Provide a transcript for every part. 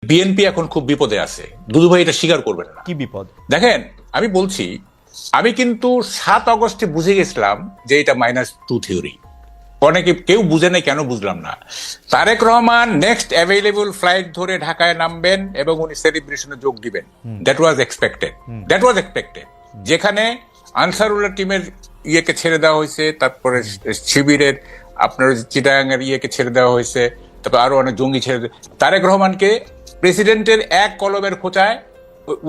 BNP এখন খুব বিপদে আছে। দুদু ভাই এটা স্বীকার করবেন না। কি বিপদ? দেখেন, আমি বলছি, আমি কিন্তু 7 আগস্টে বুঝে গেছিলাম যে এটা -2 থিওরি। অনেকে কেউ বুঝে নাই, কেন বুঝলাম না। Tarique Rahman next available flight ধরে ঢাকায় নামবেন এবং উনি সেলিব্রেশনে যোগ দিবেন। That was expected. যেখানে আনসারুল্লাহ টিমের ইয়েকে ছেড়ে দেওয়া হয়েছে, তারপরে শিবিরের আপনার চিটাগাং এর ইয়েকে ছেড়ে দেওয়া হয়েছে, তারপর আরো অনেক জঙ্গি ছেড়ে তারেক রহমানকে প্রেসিডেন্টের এক কলমের খোঁচায়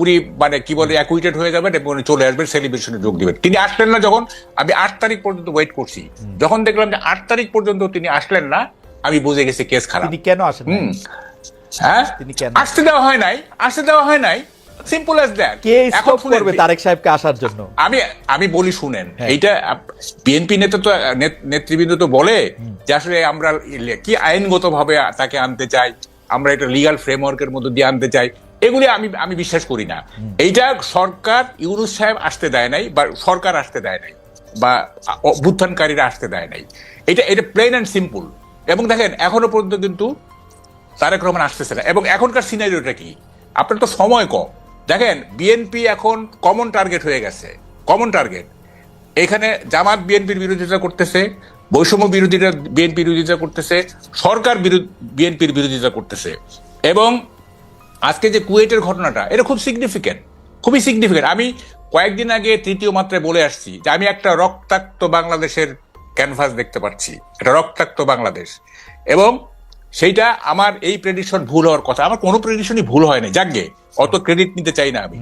উনি মানে কি বলে অ্যাকুইটেড হয়ে যাবেন এবং উনি চলে আসবেন, সেলিব্রেশনে যোগ দিবেন। তিনি আসলেন না। যখন আমি 8 তারিখ পর্যন্ত ওয়েট করছি, যখন দেখলাম যে 8 তারিখ পর্যন্ত তিনি আসলেন না, আমি বুঝে গেছি কেস খারাপ। তিনি কেন আসেন? হ্যাঁ, তিনি কেন আসতে দেওয়া হয় নাই। Simple as that. K stop করবে তারেক সাহেবকে আসার জন্য? আমি বলি শুনেন, এইটা বিএনপি নেতৃবৃন্দ তো বলে যে আসলে আমরা কি আইনগতভাবে তাকে আনতে চাই, আমরা এটা লিগ্যাল ফ্রেমওয়ার্কের মধ্যে দিয়ে আনতে চাই। এগুলি আমি বিশ্বাস করি না। এইটা সরকার, ইউনূস সাহেব আসতে দেয় নাই, বা সরকার আসতে দেয় নাই, বা অভ্যুত্থানকারীরা আসতে দেয় নাই। এটা প্লেন অ্যান্ড সিম্পল। এবং দেখেন, এখনো পর্যন্ত কিন্তু তারেক রহমান আসতেছে না। এবং এখনকার সিনারিওটা কি, আপনার তো সময় কম। দেখেন, বিএনপি এখন কমন টার্গেট হয়ে গেছে। কমন টার্গেট এখানে জামাত বিএনপির বিরোধিতা করতেছে, বৈষম্য বিরোধীরা বিএনপির বিরোধিতা করতেছে, সরকার বিএনপির বিরোধিতা করতেছে। এবং আজকে যে কুয়েটের ঘটনাটা, এটা খুবই সিগনিফিকেন্ট। আমি কয়েকদিন আগে তৃতীয় মাত্রায় বলে আসছি যে আমি একটা রক্তাক্ত বাংলাদেশের ক্যানভাস দেখতে পাচ্ছি, একটা রক্তাক্ত বাংলাদেশ। এবং সেইটা আমার এই প্রেডিকশন ভুল হওয়ার কথা। আমার কোনো প্রেডিকশনই ভুল হয়নি, যাকে অত ক্রেডিট নিতে চাই না আমি।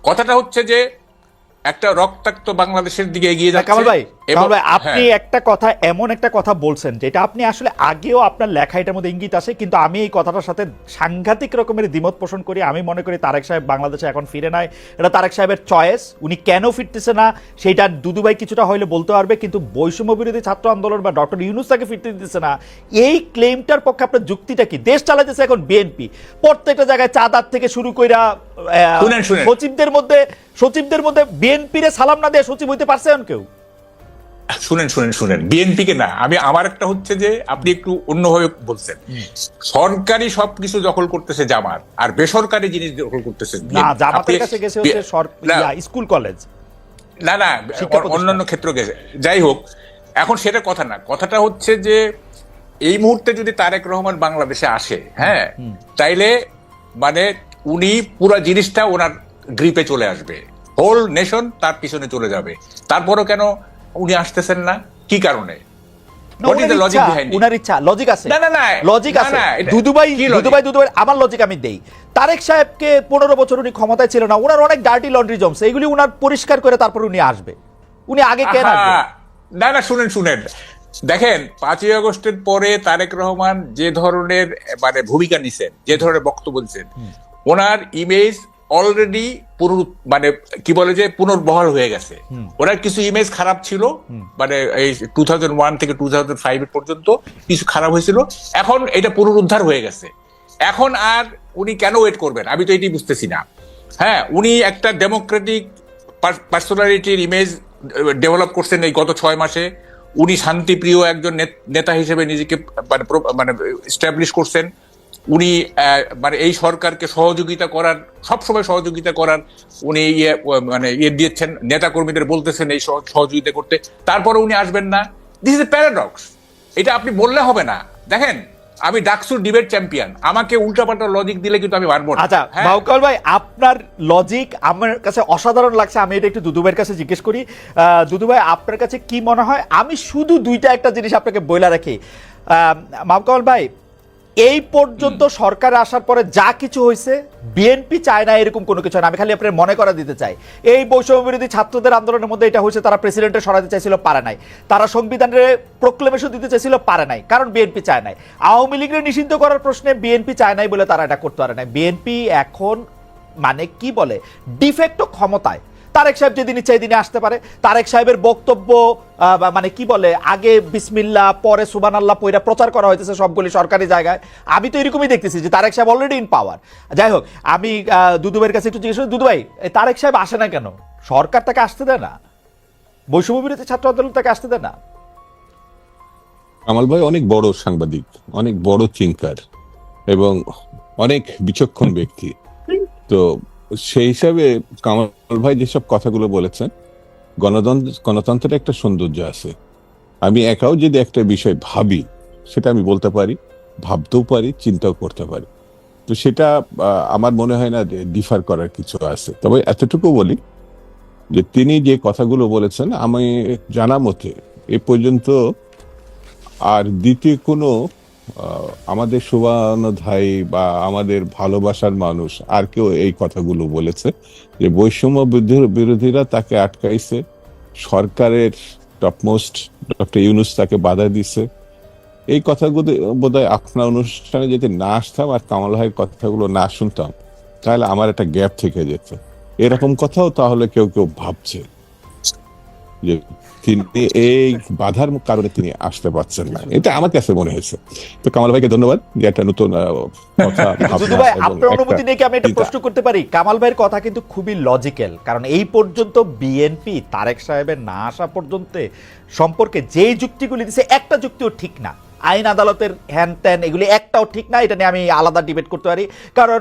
কথাটা হচ্ছে যে একটা রক্তাক্ত বাংলাদেশের দিকে এগিয়ে যাচ্ছে। কামাল ভাই, আপনি একটা কথা, এমন একটা কথা বলছেন যেটা আপনি আসলে আগেও আপনার লেখা এটার মধ্যে ইঙ্গিত আছে, কিন্তু আমি এই কথাটার সাথে সাংঘাতিক রকমের দ্বিমত পোষণ করি। আমি মনে করি তারেক সাহেব বাংলাদেশে এখন ফিরে নাই, এটা তারেক সাহেবের চয়েস। উনি কেন ফিরতেছে না সেইটা দুদু ভাই কিছুটা হইলে বলতে পারবে, কিন্তু বৈষম্য বিরোধী ছাত্র আন্দোলন বা ডক্টর ইউনূস তাকে ফিরতে দিতেছে না, এই ক্লেমটার পক্ষে আপনার যুক্তিটা কি? দেশ চালাইতেছে এখন বিএনপি, প্রত্যেকটা জায়গায় চাঁদার থেকে শুরু কইরা সচিবদের মধ্যে বিএনপিরে সালাম না দিয়ে সচিব হইতে পারছে কেউ? শুনেন, বিএনপি কে না, আমার একটা হচ্ছে যে আপনি একটু অন্যভাবে বলছেন। সরকারি সবকিছু দখল করতেছে জামাত, আর বেসরকারি জিনিস দখল করতেছে না। জামাতের কাছে গেছে হচ্ছে স্কুল কলেজ, না অন্যান্য ক্ষেত্র গেছে। যাই হোক, এখন সেটা কথা না। কথাটা হচ্ছে যে এই মুহূর্তে যদি তারেক রহমান বাংলাদেশে আসে, হ্যাঁ, তাইলে মানে উনি পুরো জিনিসটা ওনার গ্রিপে চলে আসবে, হোল নেশন তার পিছনে চলে যাবে। তারপরও কেন উনি আসতেছেন না? কি কারণে? আমার লজিক আমি দেই। তারেক সাহেবকে 15 বছর উনি ক্ষমতায় ছিল না, উনার অনেক ডার্টি লন্ড্রি জমছে, এগুলি উনার পরিষ্কার করে তারপর উনি আসবে। উনি আগে কেন আসবে? না, শুনেন, দেখেন, 5ই আগস্টের পরে তারেক রহমান যে ধরনের মানে ভূমিকা নিছেন, যে ধরনের বক্তব্য দিচ্ছেন, ওনার ইমেজ অলরেডি মানে কি বলে যে পুনর্বহাল হয়ে গেছে। ওনার কিছু ইমেজ খারাপ ছিল, মানে এই 2001 থেকে 2005 পর্যন্ত কিছু খারাপ হয়েছিল। এখন এটা পুনরুদ্ধার হয়ে গেছে। এখন আর উনি কেন ওয়েট করবেন, আমি তো এটি বুঝতেছি না। হ্যাঁ, উনি একটা ডেমোক্রেটিক পার্সোনালিটির ইমেজ ডেভেলপ করছেন এই গত 6 মাসে। উনি শান্তিপ্রিয় একজন নেতা হিসেবে নিজেকে মানে এস্টাবলিশ করছেন। উনি মানে এই সরকারকে সবসময় সহযোগিতা করার উনি দিয়েছেন, নেতা কর্মীদের বলতেছেন এই সহযোগিতা করতে। তারপরে উনি আসবেন না। This is a paradox. এটা আপনি বললে হবে না। দেখেন, আমি ডাকসুর ডিবেট চ্যাম্পিয়ন, আমাকে উল্টাপাল্টা লজিক দিলে কিন্তু আমি পারবো না। আচ্ছা বাউকাল ভাই, আপনার লজিক আমার কাছে অসাধারণ লাগছে। আমি এটা একটু দুদু ভাইয়ের কাছে জিজ্ঞেস করি। দুদু ভাই, আপনার কাছে কি মনে হয়? আমি শুধু একটা জিনিস আপনাকে বইলা রাখি। মাউকাল ভাই, এই পর্যন্ত সরকার আসার পরে যা কিছু হয়েছে, বিএনপি চায় না এরকম কোনো কিছু না। আমি খালি আপনার মনে করা দিতে চাই, এই বৈষম্য বিরোধী ছাত্রদের আন্দোলনের মধ্যে এটা হয়েছে, তারা প্রেসিডেন্টের সরাতে চাইছিল, পারে নাই। তারা সংবিধানের প্রোক্লেমেশন দিতে চাইছিল, পারে নাই, কারণ বিএনপি চায় নাই। আওয়ামী লীগের নিষিদ্ধ করার প্রশ্নে বিএনপি চায় নাই বলে তারা এটা করতে পারে নাই। বিএনপি এখন মানে কি বলে ডিফেক্টো ক্ষমতায়। তারেক সাহেব যেদিন ইচ্ছা এদিনে আসতে পারে। তারেক সাহেবের বক্তব্য মানে কি বলে, আগে বিসমিল্লাহ পরে সুবহানাল্লাহ পয়রা প্রচার করা হইতেছে সবগুলি সরকারি জায়গায়। আমি তো এরকমই দেখতেছি যে তারেক সাহেব অলরেডি ইন পাওয়ার। যাই হোক, আমি দুদু ভাইয়ের কাছে একটু জিজ্ঞেস করি, দুদু ভাই, তারেক সাহেব আসে না কেন? সরকার তাকে আসতে দেয় না, বৈষম্য বিরোধী ছাত্র আন্দোলন তাকে আসতে দেয় না। কামাল ভাই অনেক বড় সাংবাদিক, অনেক বড় থিঙ্কার, এবং অনেক বিচক্ষণ ব্যক্তি। তো সেই হিসাবে কামাল ভাই যেসব কথাগুলো বলেছেন, গণতন্ত্রের একটা সৌন্দর্য আছে। আমি একাও যদি একটা বিষয় ভাবি, সেটা আমি বলতে পারি, ভাবতেও পারি, চিন্তাও করতে পারি। তো সেটা আমার মনে হয় না যে ডিফার করার কিছু আছে। তবে এতটুকু বলি যে তিনি যে কথাগুলো বলেছেন, আমি জানা মতে এ পর্যন্ত আর দ্বিতীয় কোনো আমাদের শুভানুধ্যায়ী বা আমাদের ভালোবাসার মানুষ আর কেউ এই কথাগুলো বলেছে যে বৈষম্য বিরোধীরা তাকে আটকাইছে, সরকারের টপমোস্ট ডক্টর ইউনূস তাকে বাধা দিছে। এই কথাগুলো বোধহয় আপনার অনুষ্ঠানে যদি না আসতাম আর কামাল ভাইয়ের কথাগুলো না শুনতাম, তাহলে আমার একটা গ্যাপ থেকে যেত। এরকম কথাও তাহলে কেউ কেউ ভাবছে যে তিনি এই বাধার কারণে তিনি আসতে পারছেন না। এটা আমার কাছে মনে হয়েছে। তো কামাল ভাইকে ধন্যবাদ যে একটা নতুন কথা। দুদু ভাই, আপনার অনুমতি নিয়ে কি আমি একটা প্রশ্ন করতে পারি? কামাল ভাইয়ের কথা কিন্তু খুবই লজিক্যাল, কারণ এই পর্যন্ত বিএনপি তারেক সাহেবের না আসা পর্যন্ত সম্পর্কে যেই যুক্তিগুলি দিছে, একটা যুক্তিও ঠিক না। আইন আদালতের হ্যান ত্যান এগুলি একটাও ঠিক না। এটা নিয়ে আমি আলাদা ডিবেট করতে পারি, কারণ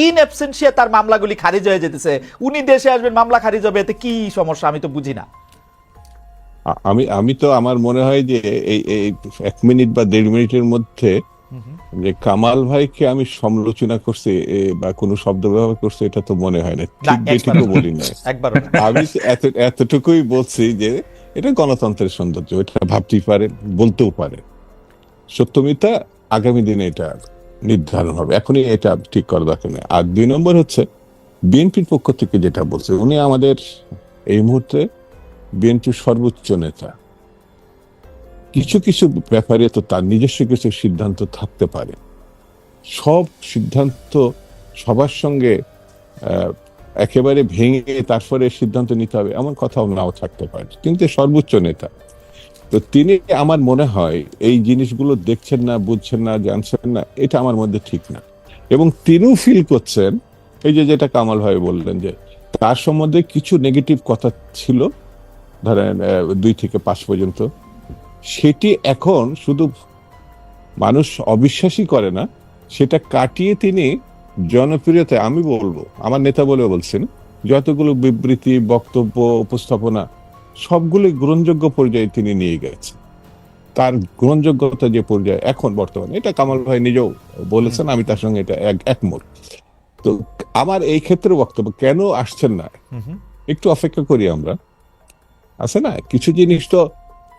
ইন অ্যাবসেন্সিয়া তার মামলাগুলি খারিজ হয়ে যেতেছে। উনি দেশে আসবেন, মামলা খারিজ হবে, এতে কি সমস্যা? আমি তো বুঝি না। আমি তো আমার মনে হয় যে এই 1 মিনিট বা 1.5 মিনিটের মধ্যে যে কামাল ভাইকে আমি সমালোচনা করছি বা কোনো শব্দ ব্যবহার করছি, এটা তো মনে হয় না। ঠিক বেঠিকও বলি না, আমি এতটুকুই বলছি যে এটা গণতন্ত্রের সৌন্দর্য। এটা ভাবতেই পারে, বলতেও পারে। সত্য মিথ্যা আগামী দিনে এটা নির্ধারণ হবে, এখনই এটা ঠিক করা দরকার নেই। আর 2 নম্বর হচ্ছে বিএনপির পক্ষ থেকে যেটা বলছে, উনি আমাদের এই মুহূর্তে বিএনপির সর্বোচ্চ নেতা। কিছু কিছু ব্যাপারে তো তার নিজস্ব কিছু সিদ্ধান্ত থাকতে পারে। সব সিদ্ধান্ত সবার সঙ্গে একেবারে ভেঙে তারপরে সিদ্ধান্ত নিতে হবে এমন কথাও নাও থাকতে পারে, কিন্তু সর্বোচ্চ নেতা। তো তিনি, আমার মনে হয় এই জিনিসগুলো দেখছেন না, বুঝছেন না, জানছেন না, এটা আমার মধ্যে ঠিক না। এবং তিনিও ফিল করছেন, এই যে যেটা কামাল ভাই বললেন যে তার সম্বন্ধে কিছু নেগেটিভ কথা ছিল, ধরেন 2 থেকে 5 পর্যন্ত, সেটি এখন শুধু মানুষ অবিশ্বাসই করে না, সেটা কাটিয়ে তিনি জনপ্রিয়তায়, আমি বলবো আমার নেতা বলে বলছেন, যতগুলো বিবৃতি, বক্তব্য, উপস্থাপনা সবগুলো গ্রহণযোগ্য পর্যায়ে তিনি নিয়ে গেছেন। তার গ্রহণযোগ্যতা যে পর্যায়ে এখন বর্তমানে, এটা কামাল ভাই নিজেও বলেছেন, আমি তার সঙ্গে এটা একমত। তো আমার এই ক্ষেত্রে বক্তব্য, কেন আসছেন না, একটু অপেক্ষা করি আমরা। আছে না, কিছু জিনিস তো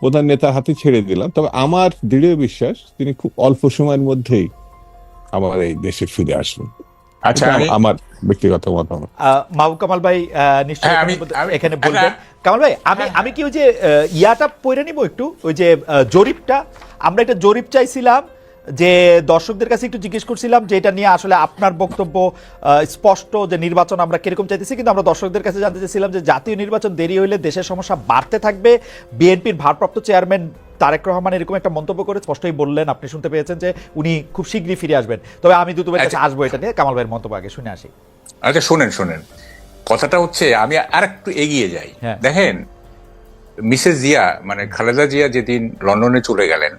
প্রধান নেতার হাতে ছেড়ে দিলাম, তবে আমার দৃঢ় বিশ্বাস তিনি খুব অল্প সময়ের মধ্যেই আমার এই দেশে ফিরে আসবেন। আচ্ছা, আমার ব্যক্তিগত মতামত। মাহবুব কামাল ভাই নিশ্চয়ই এখানে বলবেন। কামাল ভাই, আমি কি ওই যে ইয়াটা পড়ে নিব একটু, ওই যে জরিপটা, আমরা একটা জরিপ চাইছিলাম যে দর্শকদের কাছে একটু জিজ্ঞেস করছিলাম যে এটা নিয়ে আসলে আপনার বক্তব্য স্পষ্ট, যে নির্বাচন আমরা কিরকম চাইতেছি, কিন্তু আমরা দর্শকদের কাছে জানতে চাইছিলাম যে জাতীয় নির্বাচন দেরি হইলে দেশের সমস্যা বাড়তে থাকবে। বিএনপির ভারপ্রাপ্ত চেয়ারম্যান তারেক রহমান এরকম একটা মন্তব্য করে স্পষ্টই বললেন, আপনি শুনতে পেয়েছেন, যে উনি খুব শীঘ্রই ফিরে আসবেন। তবে আমি দুদুবের কাছে আসবো এটা নিয়ে, কামাল ভাইয়ের মন্তব্য আগে শুনে আসি। আচ্ছা, শোনেন, কথাটা হচ্ছে, আমি আর একটু এগিয়ে যাই। দেখেন, মিসেস জিয়া মানে খালেদা জিয়া যেদিন লন্ডনে চলে গেলেন,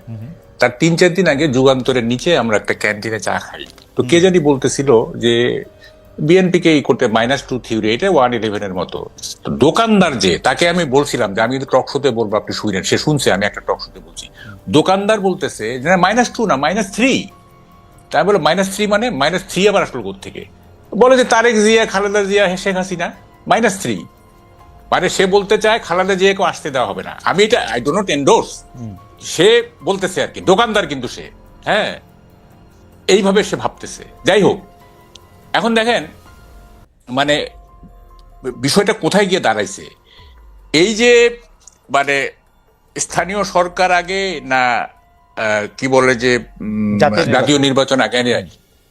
তার 3-4 দিন আগে যুগান্তরের নিচে আমরা একটা ক্যান্টিনে চা খাই। তো কে জানি বলতেছিল যে বিএনপি কে করতে -2 থিওরি, এটা 111 মতো। দোকানদার যে, তাকে আমি বলছিলাম যে আমি কিন্তু টক শোতে বলবো, আপনি শুনেন, সে শুনছে, আমি একটা টক শোতে বলছি। দোকানদার বলতেছে যে -2 না, -3। তাই বলে -3 মানে -3 আবার আসলো কোত্থেকে? বলে যে তারেক জিয়া, খালেদা জিয়া, শেখ হাসিনা, -3। মানে সে বলতে চায় খালেদা জিয়াকে আসতে দেওয়া হবে না। আমি এটা আই ডো নট এন্ডোর্স, সে বলতেছে আর কি, দোকানদার কিন্তু সে, হ্যাঁ, এইভাবে সে ভাবতেছে। যাই হোক, এখন দেখেন মানে বিষয়টা কোথায় গিয়ে দাঁড়াইছে। এই যে মানে স্থানীয় সরকার আগে না কি বলে যে জাতীয় নির্বাচন আগে,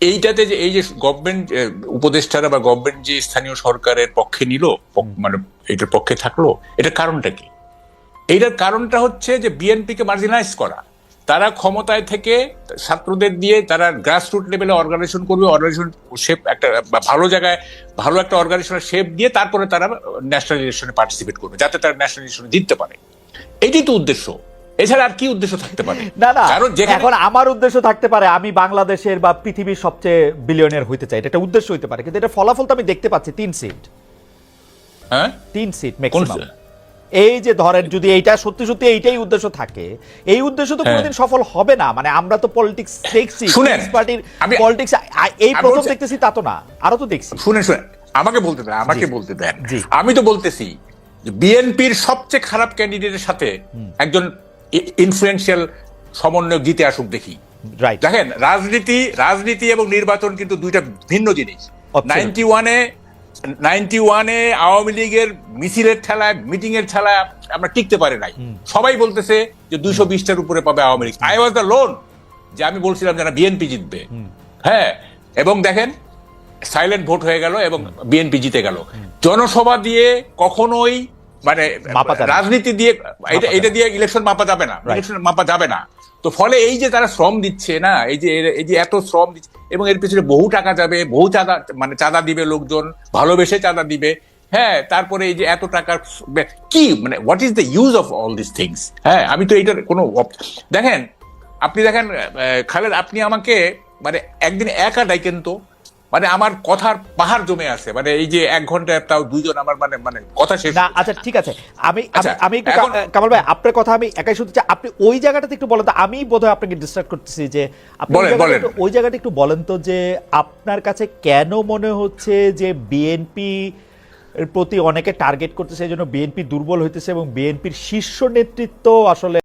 এইটাতে যে এই যে গভর্নমেন্ট উপদেষ্টারা বা গভর্নমেন্ট যে স্থানীয় সরকারের পক্ষে নিল, মানে এটার পক্ষে থাকলো, এটার কারণটা কি? এইটার কারণটা হচ্ছে যে বিএনপিকে মার্জিনালাইজ করা। তারা ক্ষমতায় থেকে ছাত্রদের দিয়ে তারা গ্রাসরুট লেভেলে অর্গানাইজেশন করবে, অর্গানাইজেশন শেপ একটা ভালো জায়গায় ভালো একটা অর্গানাইজেশনের শেপ দিয়ে তারপরে তারা ন্যাশনাল ইলেকশনে পার্টিসিপেট করবে, যাতে তারা ন্যাশনাল ইলেকশনে জিততে পারে। এটাই তো উদ্দেশ্য। এছাড়া আর কি উদ্দেশ্য থাকতে পারে? না না, কারণ যেখানে এখন আমার উদ্দেশ্য থাকতে পারে আমি বাংলাদেশের বা পৃথিবীর সবচেয়ে বিলিয়নিয়ার হইতে চাই, এটা একটা উদ্দেশ্য হইতে পারে, কিন্তু এটা ফলাফল তো আমি দেখতে পাচ্ছি 3 সিট, হ্যাঁ 3 সিট কোন ম্যাক্সিমাম। এই যে ধরেন যদি এইটা সত্যি সত্যি এইটাই উদ্দেশ্য থাকে, এই উদ্দেশ্য তো কোনোদিন সফল হবে না। মানে আমরা তো পলিটিক্স দেখছি, শুনেন, পার্টির আমি- পলিটিক্স এই আমি প্রথম বলছি- দেখতেছি তা তো না, আরো তো দেখছি। শুনেন আমাকে বলতে দেন, আমাকে বলতে দেন। জি। আমি তো বলতেছি বিএনপির সবচেয়ে খারাপ ক্যান্ডিডেটের সাথে একজন ইনফ্লুয়েন্সিয়াল সমন্বয়ক জিতে আসুক দেখি। রাইট, দেখেন, রাজনীতি এবং নির্বাচন কিন্তু দুইটা ভিন্ন জিনিস। Absolutely. 91-এ আওয়ামী লীগের মিছিলের ঠেলায়, মিটিং এর ঠেলায় আমরা টিকতে পারি নাই। সবাই বলতেছে যে 220টার উপরে পাবে Awami League. I was the loan যে আমি বলছিলাম যে বিএনপি জিতবে। হ্যাঁ, এবং দেখেন সাইলেন্ট ভোট হয়ে গেল এবং বিএনপি জিতে গেল। জনসভা দিয়ে কখনোই মানে মাপা যাবে না। রাজনীতি দিয়ে এটা দিয়ে ইলেকশন মাপা যাবে না, Right. ইলেকশন মাপা যাবে না। তো ফলে এই যে তারা শ্রম দিচ্ছে না, এই যে এত শ্রম দিচ্ছে এবং এর পিছনে বহু টাকা যাবে, বহু চাঁদা, মানে চাঁদা দিবে লোকজন, ভালোবেসে চাঁদা দিবে। হ্যাঁ, তারপরে এই যে এত টাকার কি, মানে what is the use of all this things? হ্যাঁ, আমি তো এইটার কোনো দেখেন, আপনি দেখেন খালেদ, আপনি আমাকে মানে একদিন একা ডাইকেন তো, মানে আমার কথার পাহাড় জমে আছে, মানে এই যে 1 ঘন্টা তাও দুইজন আমার মানে মানে কথা শেষ না আচ্ছা ঠিক আছে, আমি আচ্ছা, আমি একটু এখন- কামাল ভাই আপনার কথা আমি একাই শুনতে চাই, আপনি ওই জায়গাটাতে একটু বলেন তো, আমি বোধহয় আপনাকে ডিস্টার্ব করতেছি যে আপনি বলেন, বলেন। ওই জায়গাটা একটু বলেন তো যে আপনার কাছে কেন মনে হচ্ছে যে বিএনপি এর প্রতি অনেকে টার্গেট করতেছে, এই জন্য বিএনপি দুর্বল হইতেছে এবং বিএনপির শীর্ষ নেতৃত্ব আসলে